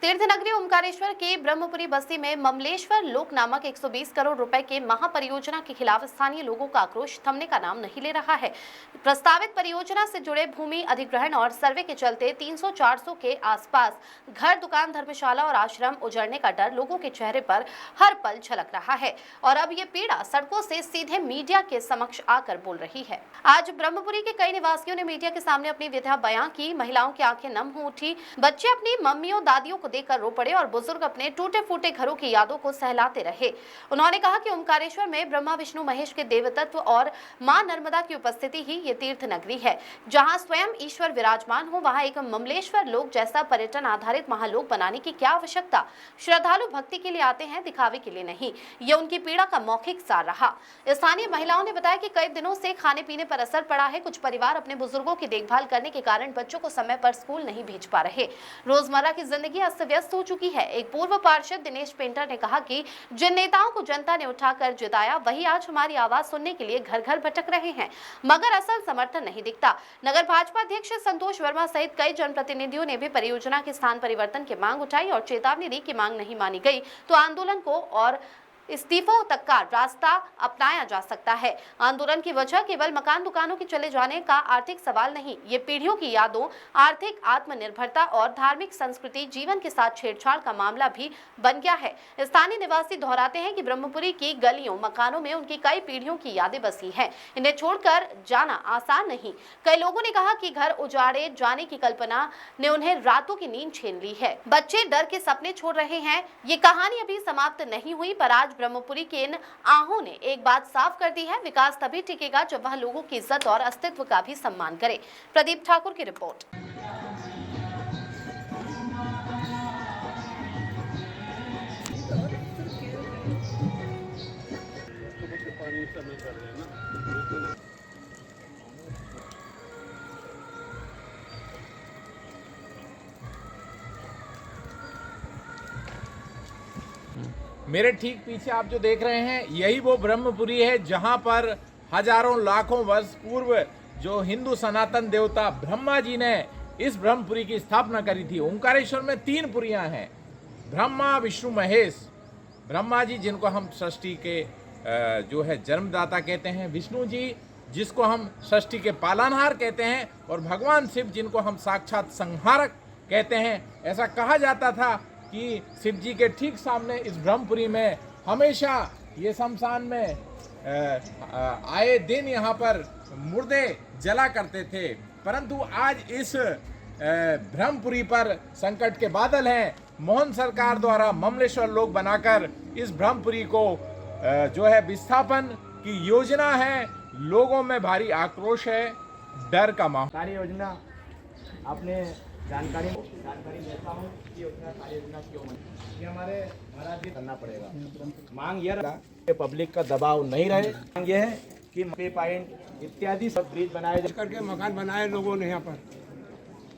तीर्थनगरी ओमकारेश्वर के ब्रह्मपुरी बस्ती में ममलेश्वर लोक नामक 120 करोड़ रुपए के महापरियोजना के खिलाफ स्थानीय लोगों का आक्रोश थमने का नाम नहीं ले रहा है। प्रस्तावित परियोजना से जुड़े भूमि अधिग्रहण और सर्वे के चलते 300-400 के आसपास घर, दुकान, धर्मशाला और आश्रम उजड़ने का डर लोगों के चेहरे पर हर पल झलक रहा है और अब ये पीड़ा सड़कों से सीधे मीडिया के समक्ष आकर बोल रही है। आज ब्रह्मपुरी के कई निवासियों ने मीडिया के सामने अपनी व्यथा बयां की। महिलाओं की आंखें नम हो उठी, बच्चे अपनी मम्मियों दादियों देखकर रो पड़े और बुजुर्ग अपने टूटे फूटे घरों की यादों को सहलाते रहे। उन्होंने कहा कि ओमकारेश्वर में ब्रह्मा विष्णु महेश के देवतत्व और मां नर्मदा की उपस्थिति ही ये तीर्थ नगरी है। जहां स्वयं ईश्वर विराजमान हो, वहां एक ममलेश्वर लोक जैसा पर्यटन आधारित महालोक बनाने की क्या आवश्यकता। श्रद्धालु भक्ति के लिए आते हैं, दिखावे के लिए नहीं। ये उनकी पीड़ा का मौखिक सार रहा। स्थानीय महिलाओं ने बताया कि कई दिनों से खाने पीने पर असर पड़ा है। कुछ परिवार अपने बुजुर्गों की देखभाल करने के कारण बच्चों को समय पर स्कूल नहीं भेज पा रहे। रोजमर्रा की जिंदगी व्यस्त हो चुकी है। एक पूर्व पार्षद दिनेश पेंटर ने कहा कि जिन नेताओं को जनता ने उठाकर जिताया, वही आज हमारी आवाज सुनने के लिए घर घर भटक रहे हैं, मगर असल समर्थन नहीं दिखता। नगर भाजपा अध्यक्ष संतोष वर्मा सहित कई जनप्रतिनिधियों ने भी परियोजना के स्थान परिवर्तन की मांग उठाई और चेतावनी दी कि मांग नहीं मानी गई तो आंदोलन को और इस्तीफों तक का रास्ता अपनाया जा सकता है। आंदोलन की वजह केवल मकान दुकानों के चले जाने का आर्थिक सवाल नहीं, ये पीढ़ियों की यादों, आर्थिक आत्मनिर्भरता और धार्मिक संस्कृति जीवन के साथ छेड़छाड़ का मामला भी बन गया है। स्थानीय निवासी दोहराते हैं कि ब्रह्मपुरी की गलियों मकानों में उनकी कई पीढ़ियों की यादें बसी हैं। इन्हें छोड़कर जाना आसान नहीं। कई लोगों ने कहा कि घर उजाड़े जाने की कल्पना ने उन्हें रातों की नींद छीन ली है। बच्चे डर के सपने छोड़ रहे हैं। ये कहानी अभी समाप्त नहीं हुई, पर आज ब्रह्मपुरी के इन आहों ने एक बात साफ कर दी है, विकास तभी टिकेगा जब वह लोगों की इज्जत और अस्तित्व का भी सम्मान करे। प्रदीप ठाकुर की रिपोर्ट। मेरे ठीक पीछे आप जो देख रहे हैं, यही वो ब्रह्मपुरी है जहां पर हजारों लाखों वर्ष पूर्व जो हिंदू सनातन देवता ब्रह्मा जी ने इस ब्रह्मपुरी की स्थापना करी थी। ओंकारेश्वर में 3 पुरियां हैं, ब्रह्मा विष्णु महेश। ब्रह्मा जी जिनको हम सृष्टि के जो है जन्मदाता कहते हैं, विष्णु जी जिसको हम सृष्टि के पालनहार कहते हैं, और भगवान शिव जिनको हम साक्षात संहारक कहते हैं। ऐसा कहा जाता था कि शिव जी के ठीक सामने इस ब्रह्मपुरी में हमेशा ये शमशान में आए दिन यहाँ पर मुर्दे जला करते थे, परंतु आज इस ब्रह्मपुरी पर संकट के बादल हैं। मोहन सरकार द्वारा ममलेश्वर लोक बनाकर इस ब्रह्मपुरी को जो है विस्थापन की योजना है। लोगों में भारी आक्रोश है, डर का माहौल। कार्य योजना आपने जानकारी देता हूँ कि कार्य योजना क्यों बनी, ये हमारे महाराज जी करना पड़ेगा। मांग ये रहा कि पब्लिक का दबाव नहीं रहे। मांग ये है कि पे पॉइंट इत्यादि सब ब्रिज बनाए करके मकान बनाए लोगों ने यहाँ पर,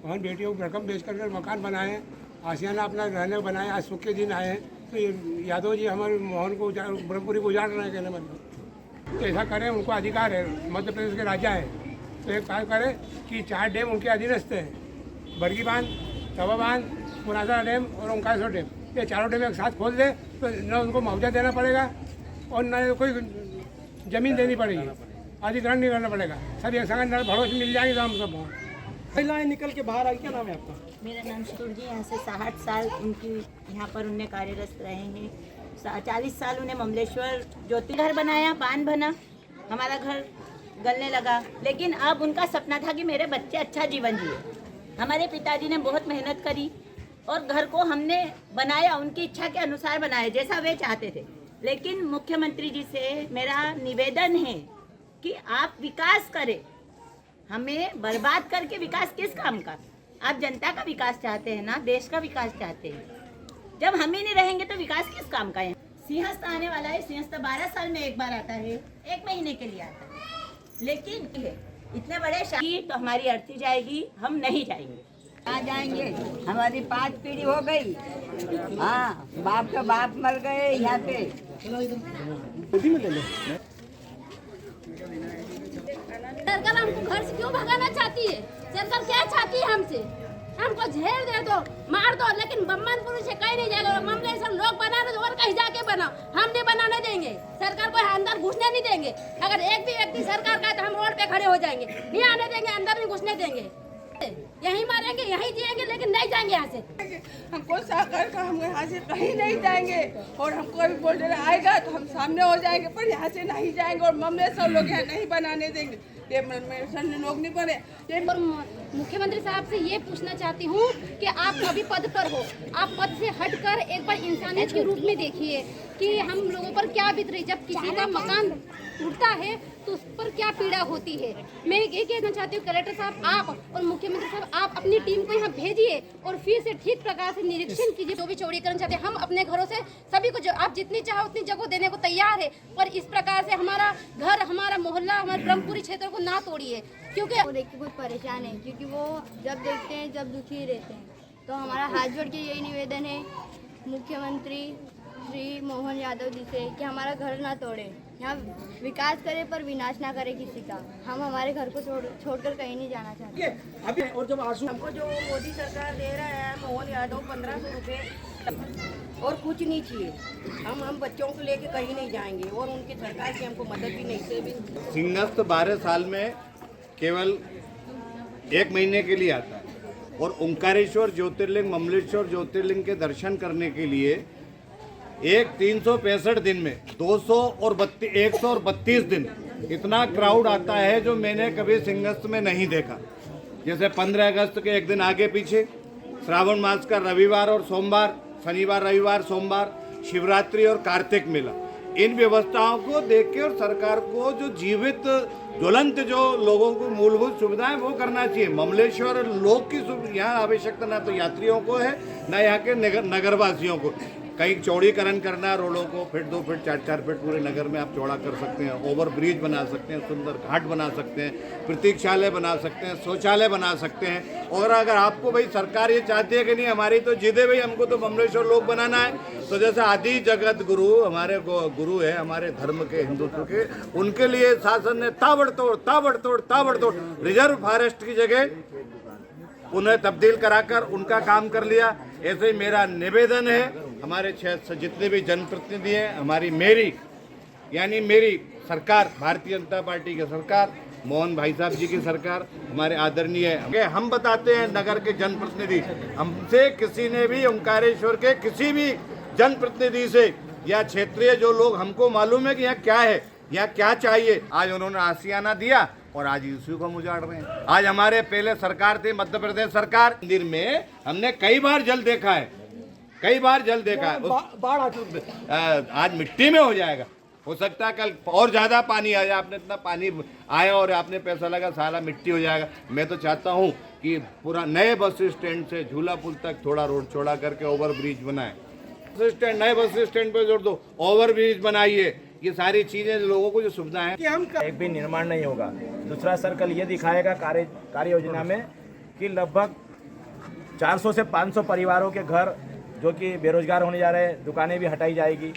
वहाँ बेटियों को रकम बेच करके मकान बनाए, आशियाना अपना रहने बनाए। आज सुख के दिन आए हैं तो यादव जी हमारे मोहन को ब्रह्मपुरी को उजाड़ रहे हैं, कहने मतलब तो ऐसा करें, उनको अधिकार है, मध्य प्रदेश के राजा है, तो एक कार्य करें कि 4 डैम उनके अधीनस्थ हैं, बरगी बांध, तवा बांध, पुराना डैम और ओंकारेश्वर डैम। ये 4 डैम एक साथ खोल दे तो न उनको मुआवजा देना पड़ेगा और न कोई ज़मीन देनी पड़ेगी, अधिग्रहण नहीं करना पड़ेगा। सब एक संग भरोसे मिल जाएंगे तो हम सब महिलाएं निकल के बाहर आई। क्या नाम है आपका? मेरा नाम सुरजी। यहाँ से 60 साल उनकी यहाँ पर उनने कार्यरत रहे हैं। 40 साल उन्हें ममलेश्वर ज्योति घर बनाया, बांध बना, हमारा घर गलने लगा। लेकिन अब उनका सपना था कि मेरे बच्चे अच्छा जीवन जिए। हमारे पिताजी ने बहुत मेहनत करी और घर को हमने बनाया, उनकी इच्छा के अनुसार बनाया जैसा वे चाहते थे। लेकिन मुख्यमंत्री जी से मेरा निवेदन है कि आप विकास करें, हमें बर्बाद करके विकास किस काम का। आप जनता का विकास चाहते हैं ना, देश का विकास चाहते हैं। जब हम ही नहीं रहेंगे तो विकास किस काम का है। सिंहस्थ आने वाला है, सिंहस्थ 12 साल में एक बार आता है, 1 महीने के लिए आता है। लेकिन इतने बड़े शादी तो हमारी अर्थी जाएगी, हम नहीं जाएंगे। कहाँ जाएंगे? हमारी 5 पीढ़ी हो गई। हाँ, बाप का बाप मर गए यहाँ पे। सरकार हमको घर से क्यों भगाना चाहती है? सरकार क्या चाहती है हमसे? हमको झेल दे दो, मार दो, लेकिन ब्रह्मपुरी से कहीं नहीं जाएगा। ममलेश्वर लोग बना रहे तो और कहीं जाके बनाओ, हम नहीं बनाने देंगे। सरकार को अंदर घुसने नहीं देंगे। अगर एक भी व्यक्ति सरकार का है तो हम रोड पे खड़े हो जाएंगे, नहीं आने देंगे, अंदर नहीं घुसने देंगे। यहीं मारेंगे, यहीं जिएंगे, लेकिन नहीं जाएंगे यहाँ से। हमको साकर का, हम यहाँ से कहीं नहीं जाएंगे। और हमको अभी बोल रहे आएगा तो हम सामने हो जाएंगे, पर यहाँ से नहीं जाएंगे। और ममलेश्वर लोग यहाँ नहीं बनाने देंगे, ये ममलेश्वर लोग नहीं बने। ये और मुख्यमंत्री साहब से ये पूछना चाहती हूँ कि आप अभी पद पर हो, आप पद से हटकर एक बार इंसानियत के रूप में देखिए कि हम लोगों पर क्या बीत रही। जब किसी का मकान टूटता है तो उस पर क्या पीड़ा होती है। मैं ये कहना चाहती हूँ, कलेक्टर साहब आप और मुख्यमंत्री साहब आप अपनी टीम को यहाँ भेजिए और फिर से ठीक प्रकार से निरीक्षण कीजिए। जो भी चौड़ीकरण चाहते हैं, हम अपने घरों से सभी को, जो आप जितनी चाहो उतनी जगह देने को तैयार है, पर इस प्रकार से हमारा घर, हमारा मोहल्ला, हमारे ब्रह्मपुरी क्षेत्र को ना तोड़िए। क्योंकि वो देख के बहुत परेशान है, क्योंकि वो जब देखते हैं जब दुखी रहते हैं। तो हमारा हाथ जोड़ के यही निवेदन है मुख्यमंत्री श्री मोहन यादव जी से कि हमारा घर ना तोड़े, यहाँ विकास करे पर विनाश ना करे किसी का। हम हमारे घर को छोड़कर कहीं नहीं जाना चाहते। अभी और जब आंसू हमको जो मोदी सरकार दे रहा है मोहन यादव 1500 रुपये और कुछ नहीं चाहिए। हम बच्चों को लेके कहीं नहीं जाएंगे और उनकी सरकार की हमको मदद भी नहीं से भी। सिंहस्थ 12 साल में केवल 1 महीने के लिए आता है और ओंकारेश्वर ज्योतिर्लिंग, ममलेश्वर ज्योतिर्लिंग के दर्शन करने के लिए 365 दिन में 132 दिन इतना क्राउड आता है जो मैंने कभी सिंहस्थ में नहीं देखा। जैसे 15 अगस्त के एक दिन आगे पीछे, श्रावण मास का रविवार और सोमवार, शनिवार रविवार सोमवार, शिवरात्रि और कार्तिक मेला, इन व्यवस्थाओं को देख के और सरकार को जो जीवित ज्वलंत जो लोगों को मूलभूत सुविधाएं वो करना चाहिए। ममलेश्वर लोग की यहाँ आवश्यकता ना तो यात्रियों को है ना यहाँ के नगरवासियों को। कहीं चौड़ीकरण करना रोडों को, फिट 2 फीट 4 फीट पूरे नगर में आप चौड़ा कर सकते हैं, ओवर ब्रिज बना सकते हैं, सुंदर घाट बना सकते हैं, प्रतीक्षालय बना सकते हैं, शौचालय बना सकते हैं। और अगर आपको भाई सरकार ये चाहती है कि नहीं हमारी तो जिदे भाई हमको तो ममलेश्वर लोक बनाना है, तो जैसे आदि जगत गुरु हमारे गुरु है हमारे धर्म के, हिंदुत्व के, उनके लिए शासन ने ताबड़तोड़ रिजर्व फॉरेस्ट की जगह उन्हें तब्दील कराकर उनका काम कर लिया। ऐसे ही मेरा निवेदन है हमारे क्षेत्र से जितने भी जनप्रतिनिधि हैं, मेरी सरकार, भारतीय जनता पार्टी की सरकार, मोहन भाई साहब जी की सरकार हमारे आदरणीय है। हम बताते हैं नगर के जनप्रतिनिधि, हमसे किसी ने भी ओंकारेश्वर के किसी भी जनप्रतिनिधि से या क्षेत्रीय जो लोग, हमको मालूम है कि यहाँ क्या है, यहाँ क्या चाहिए, आज उन्होंने आशियाना दिया और आज इसी को हम उजाड़ रहे हैं। आज हमारे पहले सरकार थी मध्य प्रदेश सरकार, मंदिर में हमने कई बार जल देखा है, आज मिट्टी में हो जाएगा। हो सकता है कल और ज्यादा पानी आ जाए, आपने इतना पानी आया और आपने पैसा लगा, सारा मिट्टी हो जाएगा। मैं तो चाहता हूँ कि पूरा नए बस स्टैंड से झूला पुल तक थोड़ा रोड चौड़ा करके ओवर ब्रिज बनाए, नए बस स्टैंड पे जोड़ दो, ओवर ब्रिज बनाइए, ये सारी चीजें लोगों को जो सुविधाएं। एक भी निर्माण नहीं होगा। दूसरा सर्कल ये दिखाएगा कार्य योजना में कि लगभग 400 से 500 परिवारों के घर जो कि बेरोजगार होने जा रहे हैं, दुकानें भी हटाई जाएगी।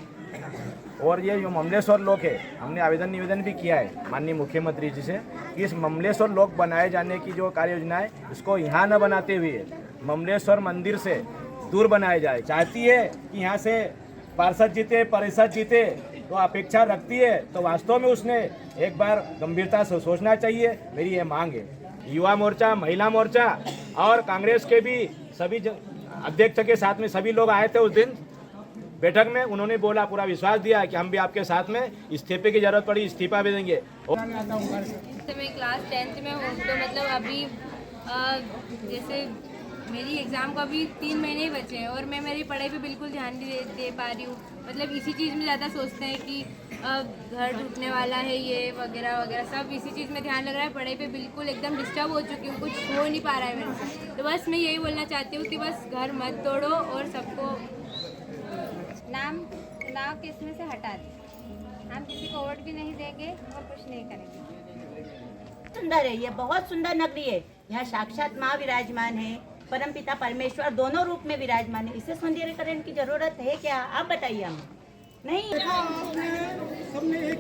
और ये जो ममलेश्वर लोक है, हमने निवेदन भी किया है माननीय मुख्यमंत्री जी से कि इस ममलेश्वर लोक बनाए जाने की जो कार्य योजना है, इसको यहाँ न बनाते हुए ममलेश्वर मंदिर से दूर बनाया जाए। चाहती है कि यहाँ से पार्षद जीते, परिषद जीते, तो अपेक्षा रखती है तो वास्तव में उसने एक बार गंभीरता से सोचना चाहिए। मेरी ये मांग है। युवा मोर्चा, महिला मोर्चा और कांग्रेस के भी सभी अध्यक्ष के साथ में सभी लोग आए थे उस दिन बैठक में। उन्होंने बोला, पूरा विश्वास दिया कि हम भी आपके साथ में, इस्तीफे की जरूरत पड़ी इस्तीफा भी देंगे। मैं क्लास 10th में हूँ, तो मतलब अभी जैसे मेरी एग्ज़ाम को अभी 3 महीने बचे हैं और मैं मेरी पढ़ाई पे बिल्कुल ध्यान नहीं दे पा रही हूँ। मतलब इसी चीज़ में ज़्यादा सोचते हैं कि घर टूटने वाला है, ये वगैरह वगैरह सब इसी चीज़ में ध्यान लग रहा है। पढ़ाई पे बिल्कुल एकदम डिस्टर्ब हो चुकी हूँ, कुछ हो नहीं पा रहा है मेरे से। तो बस मैं यही बोलना चाहती हूँ कि बस घर मत तोड़ो और सबको नाम किस्म से हटा दें। हम किसी को वोट भी नहीं देंगे और कुछ नहीं करेंगे। सुंदर है, ये बहुत सुंदर नगरी है। यहाँ साक्षात माँ विराजमान है, परमपिता परमेश्वर दोनों रूप में विराजमान है। इसे सौंदर्यीकरण की जरूरत है क्या, आप बताइए। हम नहीं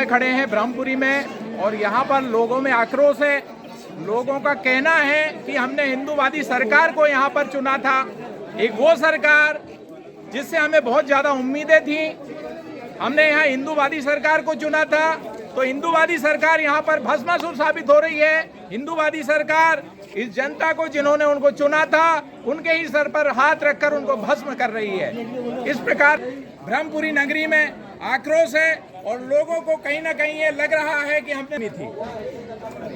खड़े हैं ब्रह्मपुरी में और यहाँ पर लोगों में आक्रोश है। लोगों का कहना है कि हमने हिंदूवादी सरकार को यहाँ पर चुना था, एक वो सरकार जिससे हमें बहुत ज़्यादा उम्मीदें थी। हमने यहाँ हिंदूवादी सरकार को चुना था, तो हिंदूवादी सरकार यहाँ पर भस्मासुर साबित हो रही है। हिंदूवादी सरकार इस जनता को, जिन्होंने उनको चुना था, उनके ही सर पर हाथ रखकर उनको भस्म कर रही है। इस प्रकार ब्रह्मपुरी नगरी में आक्रोश है और लोगों को कहीं ना कहीं ये लग रहा है कि हमने नहीं थी।